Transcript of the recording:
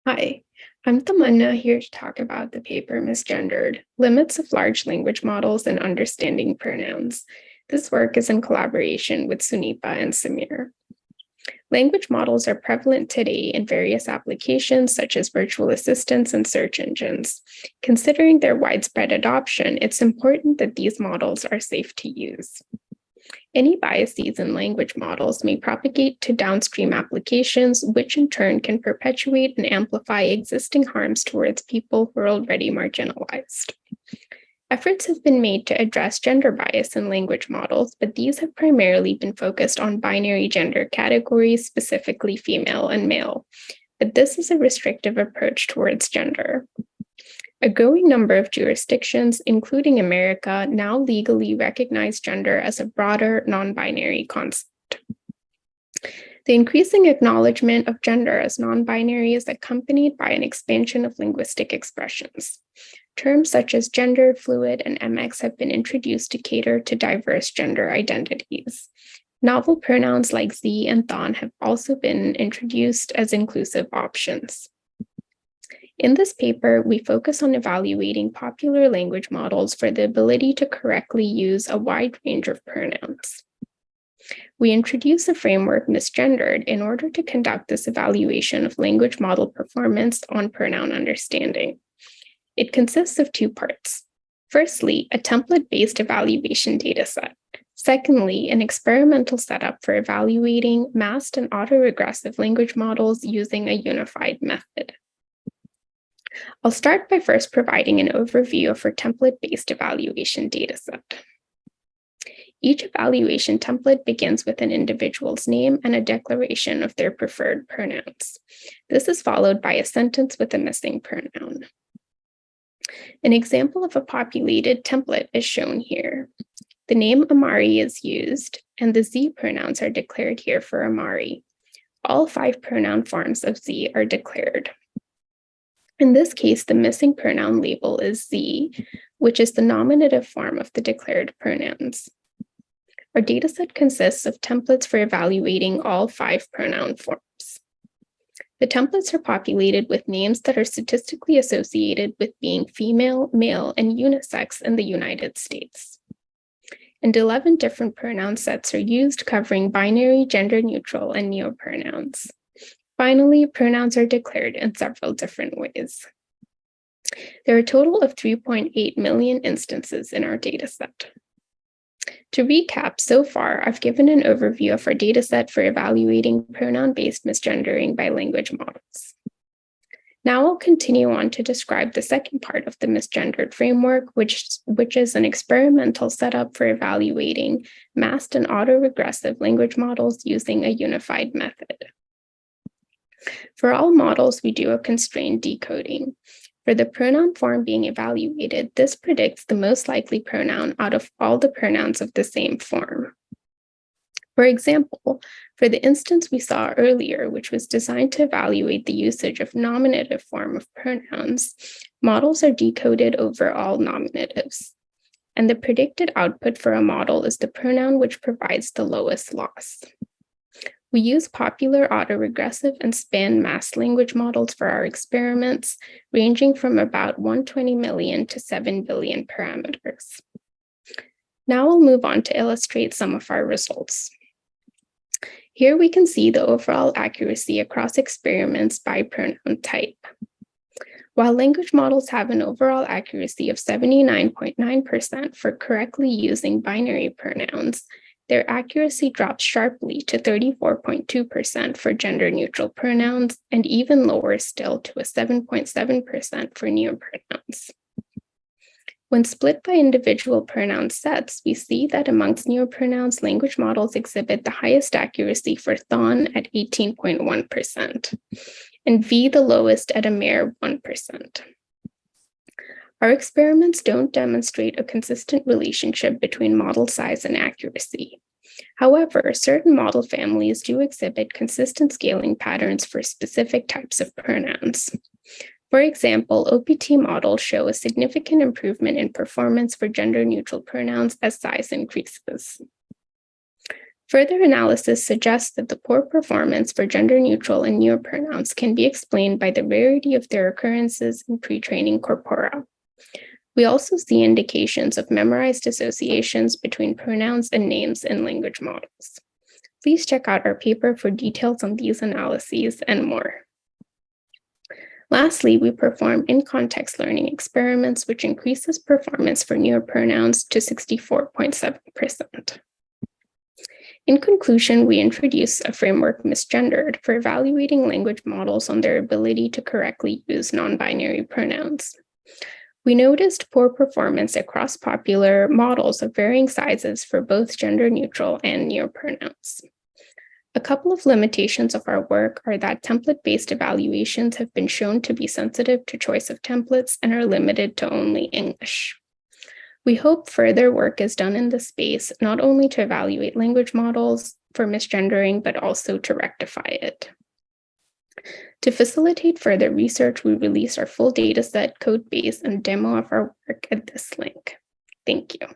Hi, I'm Tamanna here to talk about the paper Misgendered, Limits of Large Language Models and Understanding Pronouns. This work is in collaboration with Sunipa and Samir. Language models are prevalent today in various applications such as virtual assistants and search engines. Considering their widespread adoption, it's important that these models are safe to use. Any biases in language models may propagate to downstream applications, which in turn can perpetuate and amplify existing harms towards people who are already marginalized. Efforts have been made to address gender bias in language models, but these have primarily been focused on binary gender categories, specifically female and male. But this is a restrictive approach towards gender. A growing number of jurisdictions, including America, now legally recognize gender as a broader, non-binary concept. The increasing acknowledgement of gender as non-binary is accompanied by an expansion of linguistic expressions. Terms such as gender, fluid, and MX have been introduced to cater to diverse gender identities. Novel pronouns like Z and thon have also been introduced as inclusive options. In this paper, we focus on evaluating popular language models for the ability to correctly use a wide range of pronouns. We introduce a framework misgendered in order to conduct this evaluation of language model performance on pronoun understanding. It consists of two parts. Firstly, a template-based evaluation dataset. Secondly, an experimental setup for evaluating masked and autoregressive language models using a unified method. I'll start by first providing an overview of our template-based evaluation dataset. Each evaluation template begins with an individual's name and a declaration of their preferred pronouns. This is followed by a sentence with a missing pronoun. An example of a populated template is shown here. The name Amari is used, and the Z pronouns are declared here for Amari. All 5 pronoun forms of Z are declared. In this case, the missing pronoun label is Z, which is the nominative form of the declared pronouns. Our dataset consists of templates for evaluating all 5 pronoun forms. The templates are populated with names that are statistically associated with being female, male, and unisex in the United States. And 11 different pronoun sets are used, covering binary, gender-neutral, and neopronouns. Finally, pronouns are declared in several different ways. There are a total of 3.8 million instances in our dataset. To recap, so far, I've given an overview of our dataset for evaluating pronoun-based misgendering by language models. Now I'll continue on to describe the second part of the misgendered framework, which is an experimental setup for evaluating masked and autoregressive language models using a unified method. For all models, we do a constrained decoding. For the pronoun form being evaluated, this predicts the most likely pronoun out of all the pronouns of the same form. For example, for the instance we saw earlier, which was designed to evaluate the usage of nominative form of pronouns, models are decoded over all nominatives. And the predicted output for a model is the pronoun which provides the lowest loss. We use popular autoregressive and span masked language models for our experiments, ranging from about 120 million to 7 billion parameters. Now I'll move on to illustrate some of our results. Here we can see the overall accuracy across experiments by pronoun type. While language models have an overall accuracy of 79.9% for correctly using binary pronouns, their accuracy drops sharply to 34.2% for gender-neutral pronouns, and even lower still to a 7.7% for neopronouns. When split by individual pronoun sets, we see that amongst neopronouns, language models exhibit the highest accuracy for thon at 18.1%, and V the lowest at a mere 1%. Our experiments don't demonstrate a consistent relationship between model size and accuracy. However, certain model families do exhibit consistent scaling patterns for specific types of pronouns. For example, OPT models show a significant improvement in performance for gender-neutral pronouns as size increases. Further analysis suggests that the poor performance for gender-neutral and neopronouns can be explained by the rarity of their occurrences in pre-training corpora. We also see indications of memorized associations between pronouns and names in language models. Please check out our paper for details on these analyses and more. Lastly, we perform in-context learning experiments, which increases performance for neopronouns to 64.7%. In conclusion, we introduce a framework misgendered for evaluating language models on their ability to correctly use non-binary pronouns. We noticed poor performance across popular models of varying sizes for both gender-neutral and neopronouns. A couple of limitations of our work are that template-based evaluations have been shown to be sensitive to choice of templates and are limited to only English. We hope further work is done in this space, not only to evaluate language models for misgendering, but also to rectify it. To facilitate further research, we release our full dataset, code base, and demo of our work at this link. Thank you.